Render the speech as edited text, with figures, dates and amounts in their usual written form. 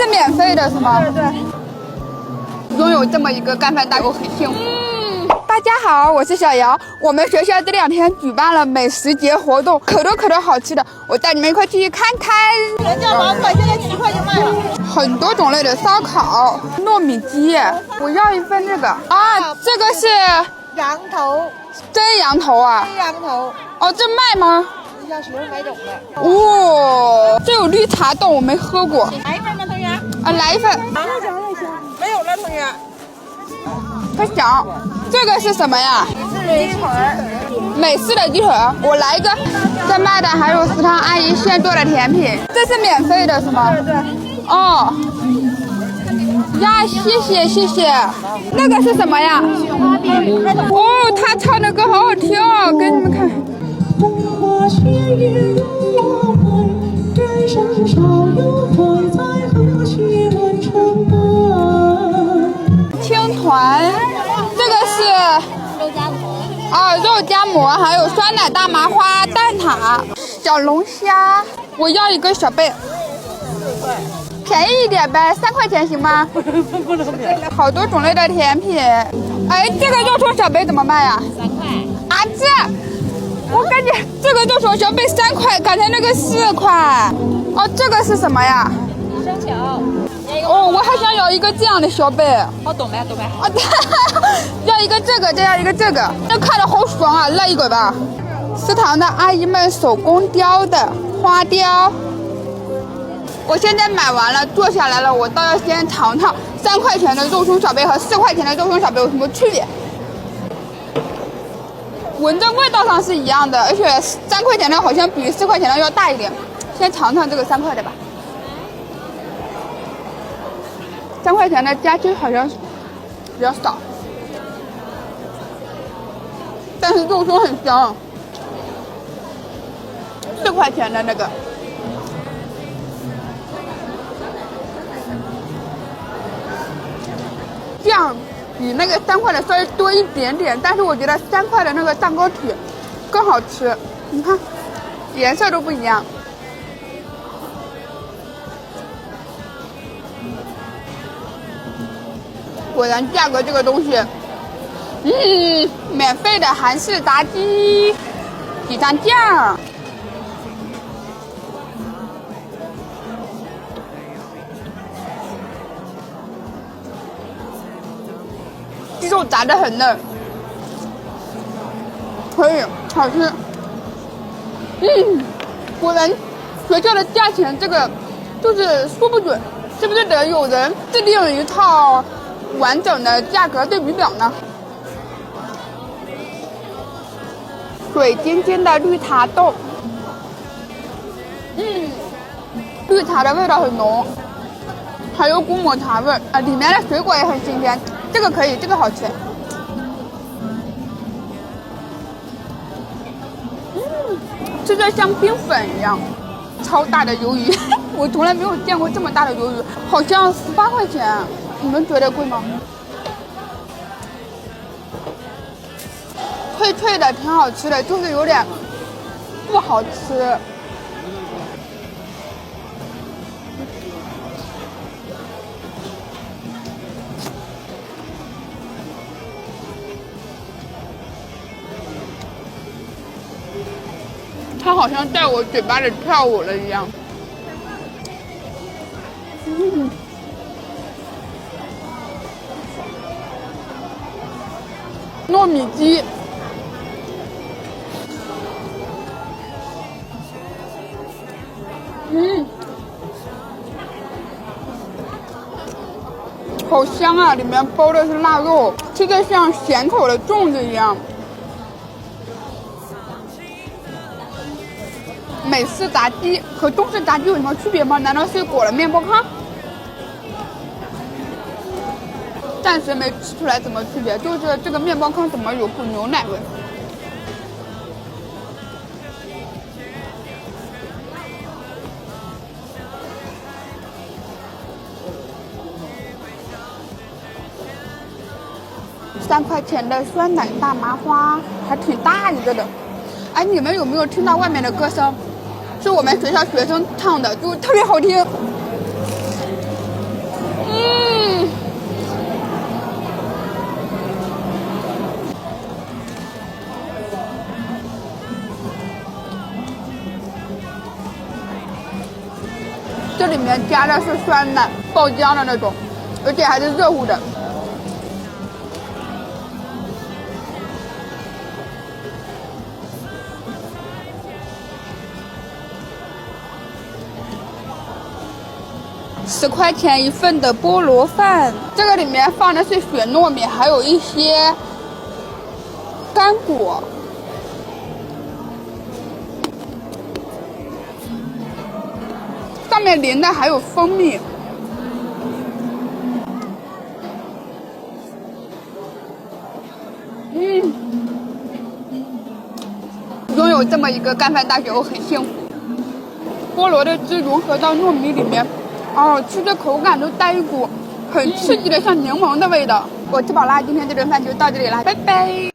是免费的是吗？对对。拥有这么一个干饭大锅很幸福。大家好，我是小姚。我们学校这2天举办了美食节活动，可多好吃的，我带你们一块去看看。原价8块，现在7块就卖了。很多种类的烧烤、糯米鸡，我要一份这个啊，这个是羊头，真羊头啊？真羊头。哦，这卖吗？要学买懂的。哦，这有绿茶冻，我没喝过。来一份吗，同学？啊，来一份。没有了，同学。它小，这个是什么呀？美式鸡腿。美式的鸡腿，我来一个。这卖的还有食堂阿姨现做的甜品，这是免费的是吗？对对。哦。呀，谢谢。那个是什么呀？哦，他唱的歌好好听哦，给你们看。青团，这个是肉夹馍。哦，肉夹馍，还有酸奶大麻花蛋挞、小龙虾。我要一个小贝。便宜一点呗，3块钱行吗？不能便宜。好多种类的甜品。哎，这个肉松小杯怎么卖呀？3块。啊，我感觉这个肉松小杯3块，刚才那个4块。哦，这个是什么呀？生巧。哦，我还想要一个这样的小杯。哦，懂呗。啊，要一个这个，再要一个这个。这看着好爽啊，来一个吧。食堂的阿姨们手工雕的花雕。我现在买完了，坐下来了，我倒要先尝尝3块钱的肉松小杯和4块钱的肉松小杯有什么区别。闻着味道上是一样的，而且3块钱的好像比4块钱的要大一点。先尝尝这个3块的吧。3块钱的加鸡好像比较少，但是肉松很香。4块钱的那个。酱比那个3块的稍微多一点点，但是我觉得3块的那个蛋糕体更好吃。你看，颜色都不一样。果然价格这个东西，免费的韩式炸鸡，挤上酱。鸡肉炸得很嫩，可以，好吃。果然学校的价钱这个就是说不准，是不是得有人制定一套完整的价格对比表呢？水晶晶的绿茶冻，绿茶的味道很浓，还有股抹茶味啊，里面的水果也很新鲜。这个可以，这个好吃。吃着像冰粉一样，超大的鱿鱼，我从来没有见过这么大的鱿鱼，好像18块钱，你们觉得贵吗？脆脆的，挺好吃的，就是有点不好吃。它好像在我嘴巴里跳舞了一样。糯米鸡，好香啊！里面包的是腊肉，吃着像咸口的粽子一样。美式炸鸡和中式炸鸡有什么区别吗？难道是裹了面包糠？暂时没吃出来什么区别，就是这个面包糠怎么有股牛奶味？3块钱的酸奶大麻花还挺大一个的。哎，你们有没有听到外面的歌声？是我们学校学生唱的，就特别好听。里面加的是酸奶，爆浆的那种，而且还是热乎的。10块钱一份的菠萝饭，这个里面放的是雪糯米，还有一些干果。上面淋的还有蜂蜜。拥有这么一个干饭大姐，我很幸福。菠萝的汁融合到糯米里面，哦，吃着口感都带一股很刺激的像柠檬的味道。我吃饱啦，今天这顿饭就到这里啦，拜拜。